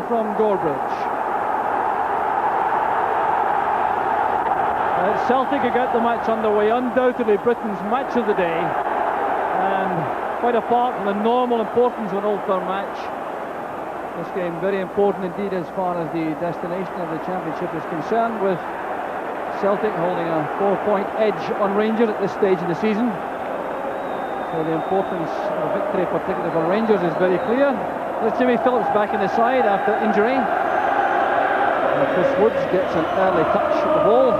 from Gorebridge. Celtic who get the match underway, undoubtedly Britain's match of the day, and quite apart from the normal importance of an Old Firm match, this game very important indeed as far as the destination of the championship is concerned, with Celtic holding a 4-point edge on Rangers at this stage of the season. So the importance of a victory, particularly for Rangers, is very clear. There's Jimmy Phillips back in the side after injury. And Chris Woods gets an early touch at the ball.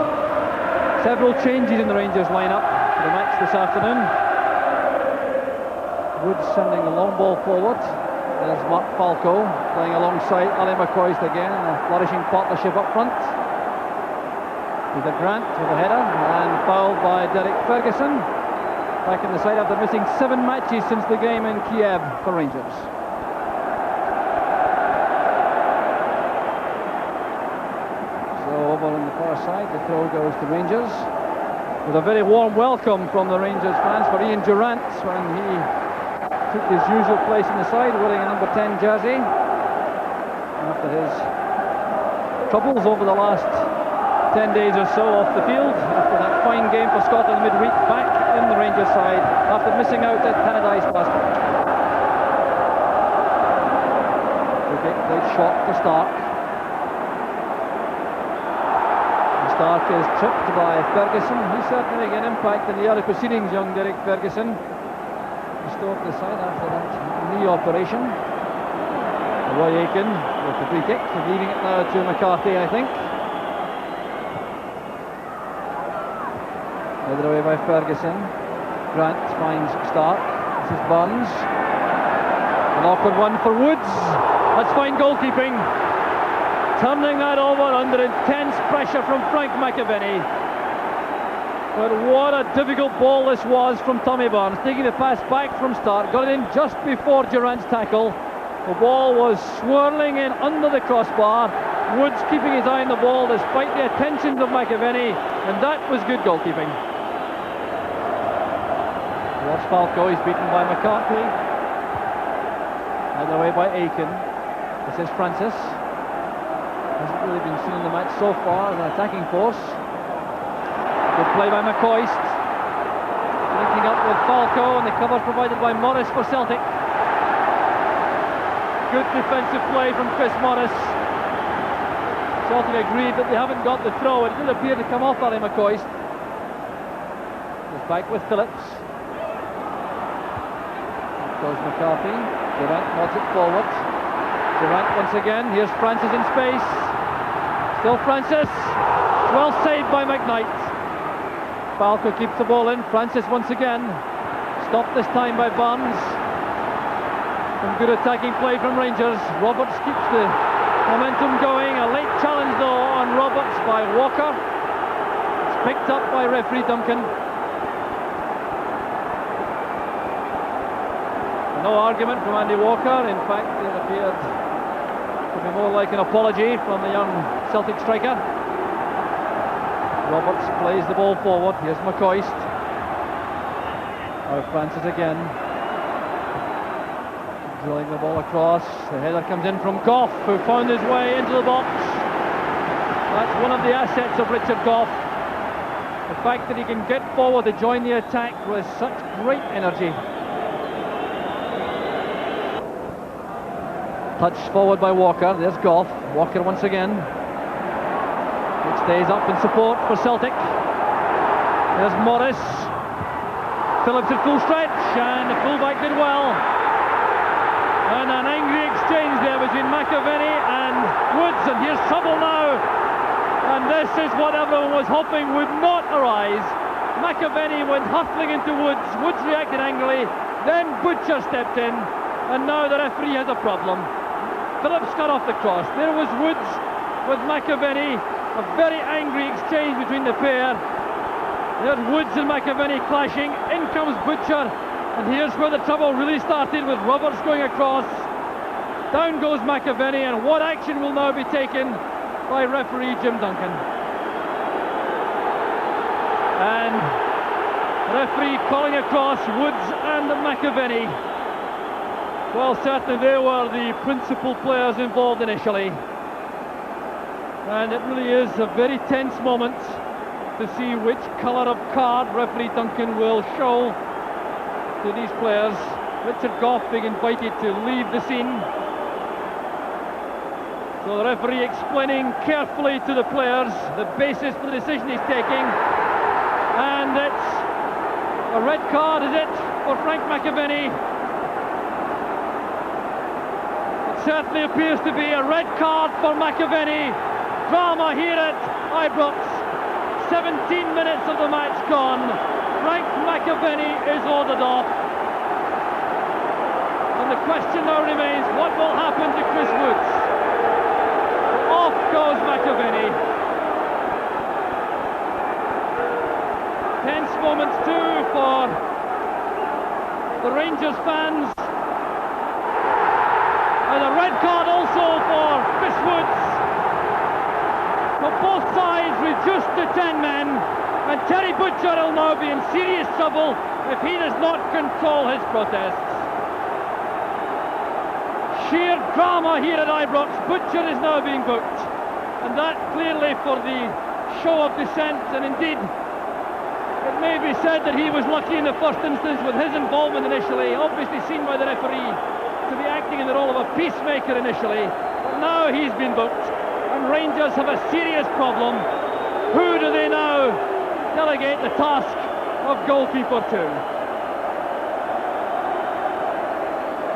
Several changes in the Rangers lineup for the match this afternoon. Woods sending the long ball forward. There's Mark Falco playing alongside Ali McCoist again in a flourishing partnership up front. Peter Grant with a header and fouled by Derek Ferguson. Back in the side after missing 7 matches since the game in Kiev for Rangers. Over on the far side, the throw goes to Rangers, with a very warm welcome from the Rangers fans for Ian Durrant when he took his usual place in the side, wearing a number 10 jersey after his troubles over the last 10 days or so off the field, after that fine game for Scotland midweek, back in the Rangers side after missing out at Tannadice last week. Great shot to Stark. Stark is tripped by Ferguson. He certainly making an impact in the early proceedings, young Derek Ferguson. Restored the side after that knee operation. Roy Aitken with the free kick, leaving it now to McCarthy, I think. Headed away by Ferguson. Grant finds Stark. This is Burns. An awkward one for Woods. That's fine goalkeeping. Turning that over under intense pressure from Frank McAvenny. But what a difficult ball this was from Tommy Burns, taking the pass back from Stark, got it in just before Durrant's tackle. The ball was swirling in under the crossbar. Woods keeping his eye on the ball despite the attentions of McAvenny, and that was good goalkeeping. Towards Falco, he's beaten by McCarthy. Headed away by Aitken. This is Francis. Hasn't really been seen in the match so far as an attacking force. Good play by McCoist. Linking up with Falco, and the cover provided by Morris for Celtic. Good defensive play from Chris Morris. Celtic agreed that they haven't got the throw. It did appear to come off Ali McCoist. Goes back with Phillips. Goes McCarthy. Durrant nods it forward. Durrant once again. Here's Francis in space. Still Francis. Well saved by McKnight. Falco keeps the ball in. Francis once again. Stopped this time by Burns. Some good attacking play from Rangers. Roberts keeps the momentum going. A late challenge though on Roberts by Walker. It's picked up by referee Duncan. No argument from Andy Walker. In fact, it appeared to be more like an apology from the young Celtic striker. Roberts plays the ball forward. Here's McCoist. Now Francis again. Drilling the ball across. The header comes in from Gough, who found his way into the box. That's one of the assets of Richard Gough. The fact that he can get forward to join the attack with such great energy. Touched forward by Walker. There's Gough. Walker once again. It stays up in support for Celtic. There's Morris. Phillips at full stretch, and the fullback did well. And an angry exchange there between McAvenny and Woods, and here's trouble now. And this is what everyone was hoping would not arise. McAvenny went hurtling into Woods. Woods reacted angrily. Then Butcher stepped in, and now the referee has a problem. Phillips cut off the cross. There was Woods with McAvenny. A very angry exchange between the pair. There's Woods and McAvenny clashing. In comes Butcher. And here's where the trouble really started, with Roberts going across. Down goes McAvenny, and what action will now be taken by referee Jim Duncan? And referee calling across Woods and McAvenny. Well, certainly they were the principal players involved initially. And it really is a very tense moment to see which colour of card referee Duncan will show to these players. Richard Gough being invited to leave the scene. So the referee explaining carefully to the players the basis for the decision he's taking. And it's a red card, is it, for Frank McAvenny? It certainly appears to be a red card for McAvenny. Drama here at Ibrox. 17 minutes of the match gone. Frank McAvenny is ordered off. And the question now remains, what will happen to Chris Woods? Off goes McAvenny. Tense moments too for the Rangers fans. And a red card also for Chris Woods. So both sides reduced to 10 men, and Terry Butcher will now be in serious trouble if he does not control his protests. Sheer drama here at Ibrox. Butcher is now being booked, and that clearly for the show of dissent, and indeed it may be said that he was lucky in the first instance with his involvement initially, obviously seen by the referee to be acting in the role of a peacemaker initially, but now he's been booked and Rangers have a serious problem. Who do they now delegate the task of goalkeeper to?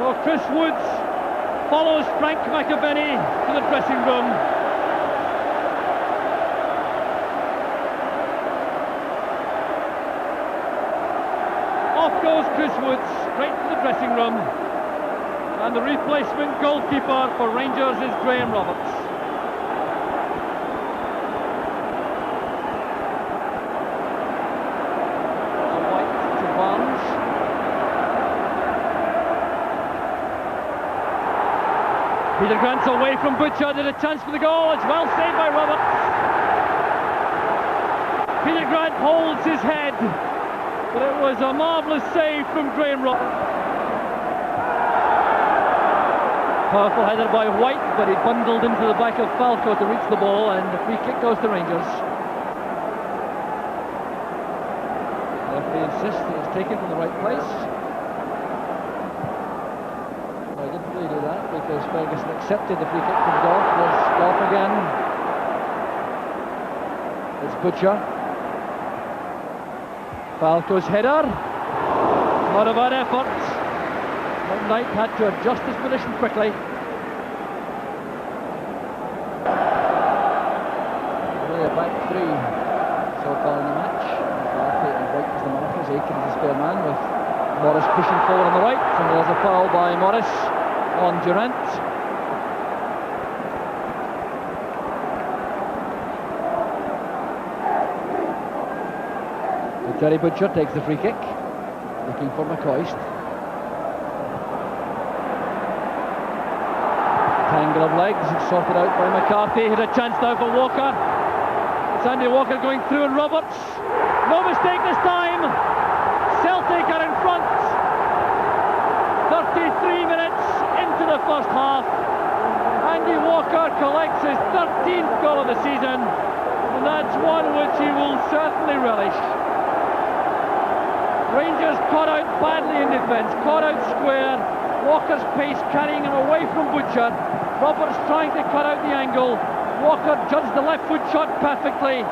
Well, Chris Woods follows Frank McAvenny to the dressing room. Off goes Chris Woods, straight to the dressing room. And the replacement goalkeeper for Rangers is Graham Roberts. White to Barnes. Peter Grant's away from Butcher, did a chance for the goal, it's well saved by Roberts. Peter Grant holds his head, but it was a marvellous save from Graham Roberts. Powerful header by White, but he bundled into the back of Falco to reach the ball, and the free kick goes to Rangers. The referee insists that it's taken from the right place. I didn't really do that because Ferguson accepted the free kick from Gough. There's Gough again. It's Butcher. Falco's header. Not a bad effort. But Knight had to adjust his position quickly. Really a back three so far in the match. McCarthy and White as the markers, Aiken as the spare man with Morris pushing forward on the right, and there's a foul by Morris on Durant. Terry Butcher takes the free kick, looking for McCoist. Tangle of legs, it's sorted out by McCarthy. Had a chance now for Walker. It's Andy Walker going through, and Roberts. No mistake this time. Celtic are in front. 33 minutes into the first half. Andy Walker collects his 13th goal of the season, and that's one which he will certainly relish. Rangers caught out badly in defence, caught out square. Walker's pace carrying him away from Butcher. Roberts trying to cut out the angle. Walker judged the left foot shot perfectly.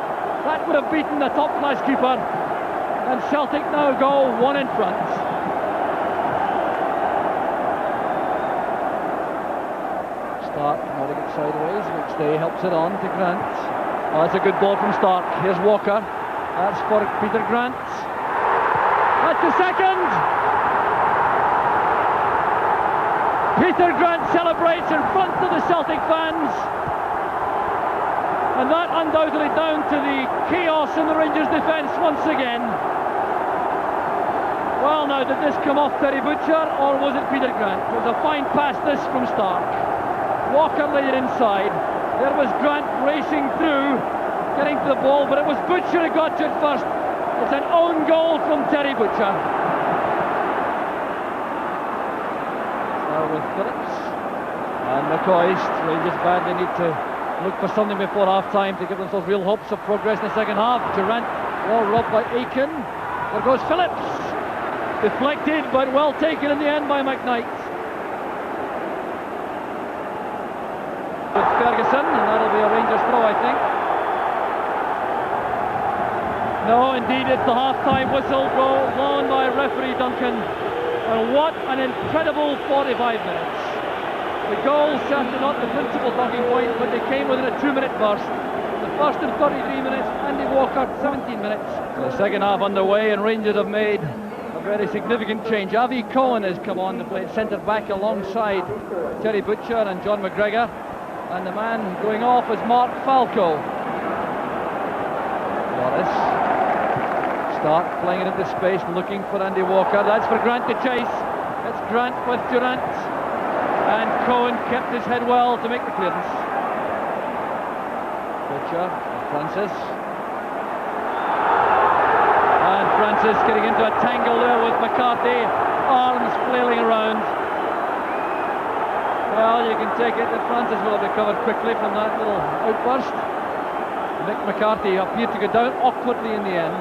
That would have beaten the top class keeper. And Celtic now go one in front. Stark now to get sideways, which they helps it on to Grant. Oh, that's a good ball from Stark. Here's Walker. That's for Peter Grant. That's the second. Peter Grant celebrates in front of the Celtic fans, and that undoubtedly down to the chaos in the Rangers defence once again. Well, now, did this come off Terry Butcher or was it Peter Grant? It was a fine pass this from Stark. Walker laid it inside. There was Grant racing through, getting to the ball, but it was Butcher who got to it first. It's an own goal from Terry Butcher. Now now with Phillips and McCoist. Rangers badly need to look for something before half-time to give themselves real hopes of progress in the second half. Durant, well robbed by Aiken. There goes Phillips. Deflected, but well taken in the end by McKnight. With Ferguson, and that'll be a Rangers throw, I think. No, indeed, it's the half-time whistle blown by referee Duncan. And what an incredible 45 minutes. The goals certainly not the principal talking point, but they came within a 2-minute burst. The first in 33 minutes, Andy Walker 17 minutes. The second half underway, and Rangers have made a very significant change. Avi Cohen has come on to play centre back alongside Terry Butcher and John McGregor, and the man going off is Mark Falco. Morris. Stark playing it into space, looking for Andy Walker. That's for Grant to chase. It's Grant with Durant. And Cohen kept his head well to make the clearance. Butcher, Francis. And Francis getting into a tangle there with McCarthy. Arms flailing around. Well, you can take it that Francis will have recovered quickly from that little outburst. Mick McCarthy appeared to go down awkwardly in the end.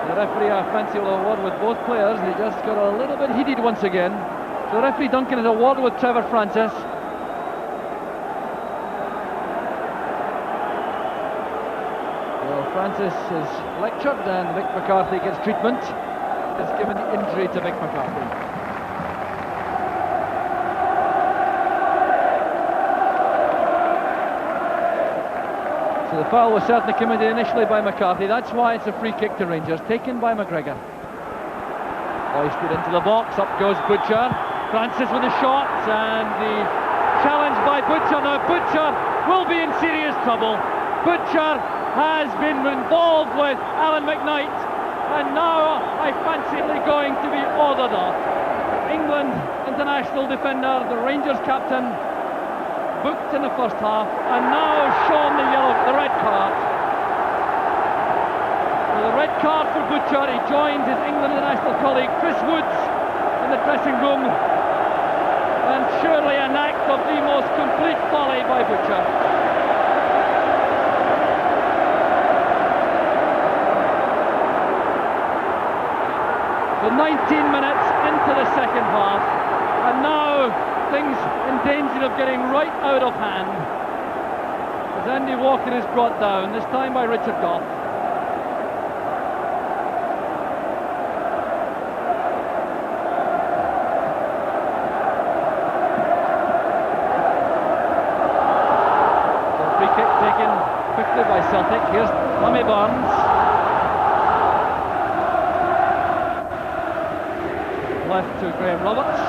The referee, I fancy, will award with both players. They just got a little bit heated once again. So referee Duncan is awarded with Trevor Francis. Well, Francis is lectured and Mick McCarthy gets treatment. It's given the injury to Mick McCarthy. So the foul was certainly committed initially by McCarthy. That's why it's a free kick to Rangers, taken by McGregor. Hoisted into the box, up goes Butcher. Francis with a shot, and the challenge by Butcher. Now Butcher will be in serious trouble. Butcher has been involved with Alan McKnight, and now I fancy they're going to be ordered off. England international defender, the Rangers captain, booked in the first half, and now shown the red card. So the red card for Butcher. He joins his England international colleague Chris Woods in the dressing room, and surely an act of the most complete folly by Butcher. So 19 minutes into the second half, and now things in danger of getting right out of hand as Andy Walker is brought down, this time by Richard Gough. So free kick taken quickly by Celtic. Here's Tommy Barnes. Left to Graham Roberts.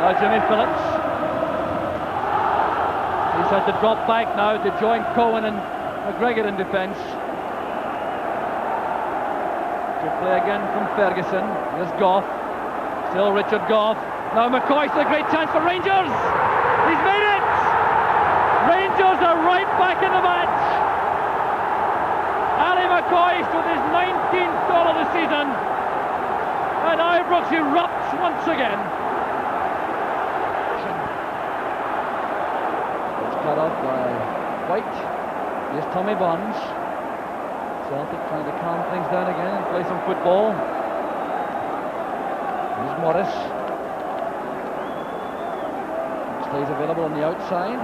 Now Jimmy Phillips. He's had to drop back now to join Cohen and McGregor in defence. Good play again from Ferguson. Here's Gough. Still Richard Gough. Now McCoist, a great chance for Rangers. He's made it! Rangers are right back in the match. Ali McCoist with his 19th goal of the season. And Ibrox erupts once again. Cut off by White. Here's Tommy Barnes. Celtic trying to calm things down again and play some football. Here's Morris. Stays available on the outside.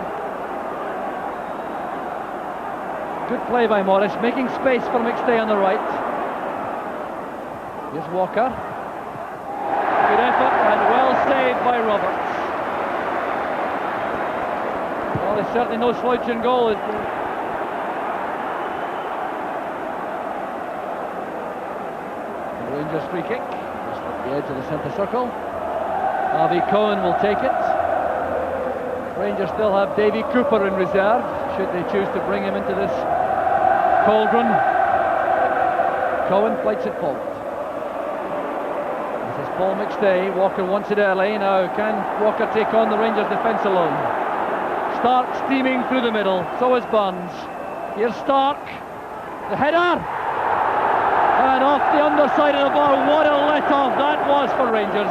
Good play by Morris, making space for McStay on the right. Here's Walker. Good effort and well saved by Roberts. Well, there's certainly no slouch in goal. The Rangers free kick, just at the edge of the centre circle. Avi Cohen will take it. Rangers still have Davy Cooper in reserve, should they choose to bring him into this cauldron. Cohen fights it forward. This is Paul McStay. Walker wants it early. Now can Walker take on the Rangers defence alone? Stark steaming through the middle, so is Barnes. Here's Stark, the header, And off the underside of the bar, what a let-off that was for Rangers.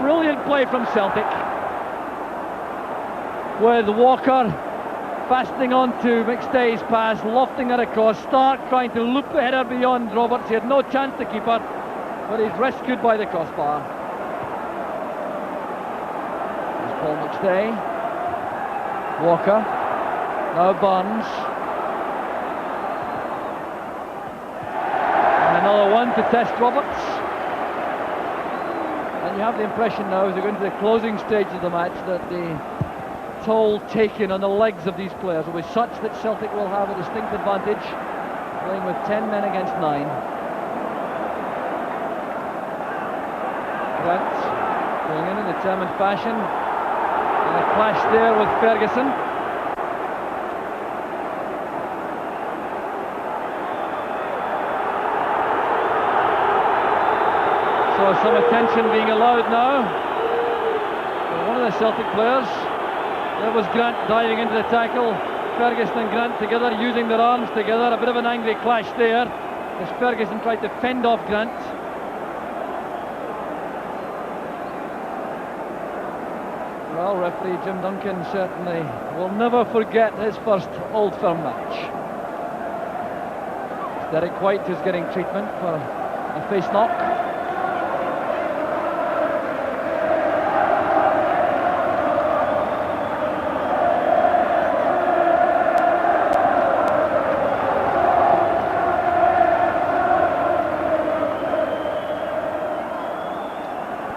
Brilliant play from Celtic. With Walker fastening on to McStay's pass, lofting it across. Stark trying to loop the header beyond Roberts. He had no chance to keep her, but he's rescued by the crossbar. There's Paul McStay. Walker. Now Burns. And another one to test Roberts. And you have the impression now, as we go into the closing stage of the match, that the toll taken on the legs of these players will be such that Celtic will have a distinct advantage, playing with 10 men against 9. Grant going in determined fashion, and a clash there with Ferguson. So some attention being allowed now for one of the Celtic players. There was Grant diving into the tackle. Ferguson and Grant together, using their arms together. A bit of an angry clash there as Ferguson tried to fend off Grant. Well, referee Jim Duncan certainly will never forget his first Old Firm match. It's Derek White who's getting treatment for a face knock.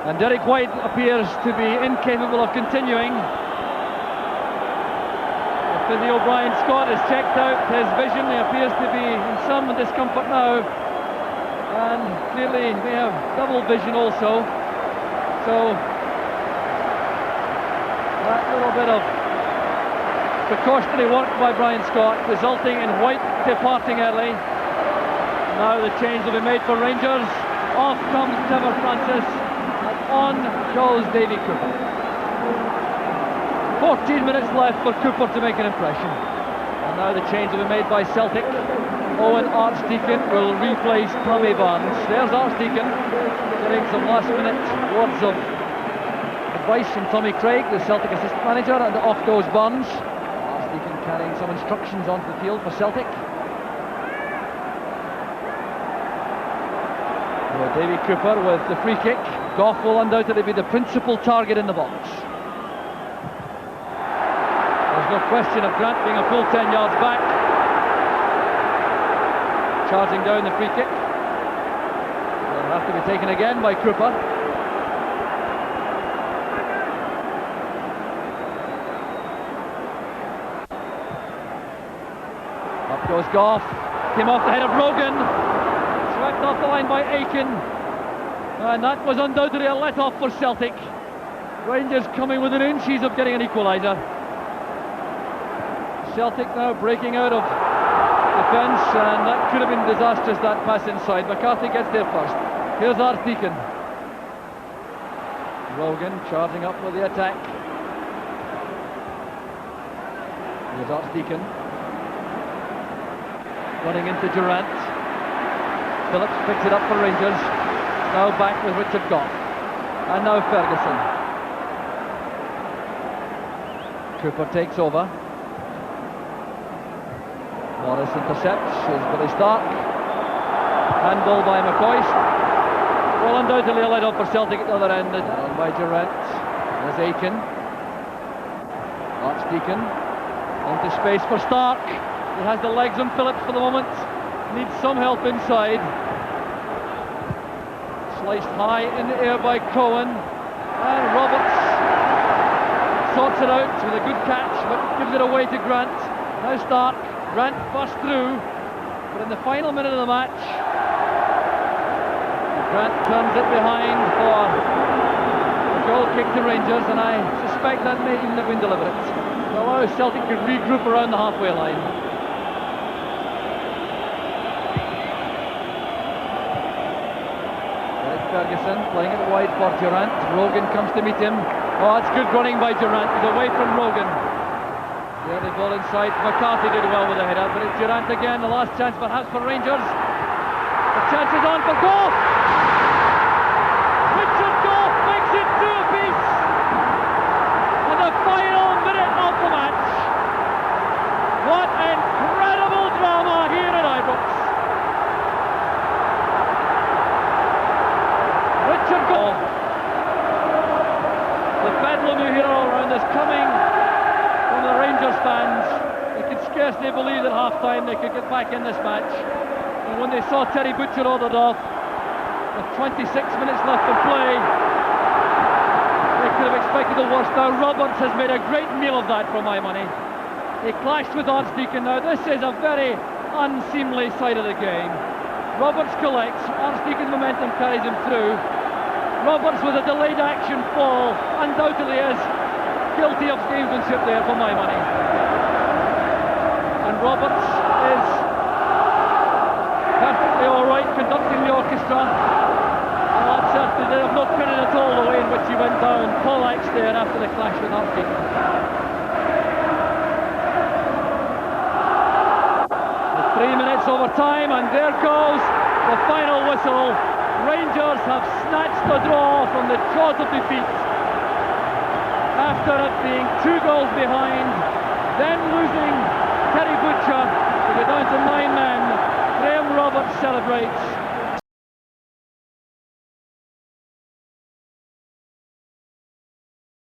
And Derek White appears to be incapable of continuing. The physio Brian Scott has checked out his vision. He appears to be in some discomfort now, and clearly they have double vision also. So that little bit of precautionary work by Brian Scott resulting in White departing early. Now the change will be made for Rangers. Off comes Trevor Francis. On goes Davy Cooper. 14 minutes left for Cooper to make an impression. And now the change will be made by Celtic. Owen Archdeacon will replace Tommy Barnes. There's Archdeacon getting some last minute words of advice from Tommy Craig, the Celtic assistant manager, and off goes Barnes. Archdeacon carrying some instructions onto the field for Celtic. Davy Cooper with the free kick. Gough will undoubtedly be the principal target in the box. There's no question of Grant being a full 10 yards back. Charging down the free kick. Will have to be taken again by Cooper. Up goes Gough. Came off the head of Rogan. Swept off the line by Aiken, and that was undoubtedly a let-off for Celtic. Rangers coming within inches of getting an equaliser. Celtic now breaking out of defence, and that could have been disastrous, that pass inside. McCarthy gets there first. Here's Archdeacon. Rogan charging up with the attack. Here's Archdeacon running into Durant. Phillips picks it up for Rangers. Now back with Richard Gough. And now Ferguson. Cooper takes over. Morris intercepts. Here's Billy Stark. Handball by McCoist. Well, undoubtedly a let-off for Celtic at the other end. And by Durant. There's Aiken. Archdeacon. Into space for Stark. He has the legs on Phillips for the moment. Needs some help inside. Sliced high in the air by Cohen, and Roberts sorts it out with a good catch, but gives it away to Grant. Now Stark. Grant burst through, but in the final minute of the match, Grant turns it behind for a goal kick to Rangers, and I suspect that may even have been deliberate to allow Celtic to regroup around the halfway line. Ferguson playing it wide for Durant. Rogan comes to meet him. Oh, that's good running by Durant. He's away from Rogan. There the ball inside. McCarthy did well with the header, but it's Durant again. The last chance perhaps for Rangers. chances on for Goff. Richard Goff makes it 2 apiece. In the final minute of the match. What incredible drama here at Ibrox. Richard Goff. The bedlam you hear all around is coming from the Rangers fans. They could scarcely believe at half-time they could get back in this match. And when they saw Terry Butcher ordered off, with 26 minutes left to play, they could have expected the worst. Now Roberts has made a great meal of that for my money. He clashed with Archdeacon. Now this is a very unseemly side of the game. Roberts collects, Archdeacon's momentum carries him through. Roberts with a delayed action fall undoubtedly is guilty of gamesmanship there for my money. And Roberts is perfectly alright conducting the orchestra. And that certainly did have no credit at all the way in which he went down. Pollack's there after the clash with Archdeacon. 3 minutes over time, and there goes the final whistle. Rangers have snatched the draw from the jaws of defeat after it being 2 goals behind, then losing Terry Butcher to go down to 9 men. Graham Roberts celebrates.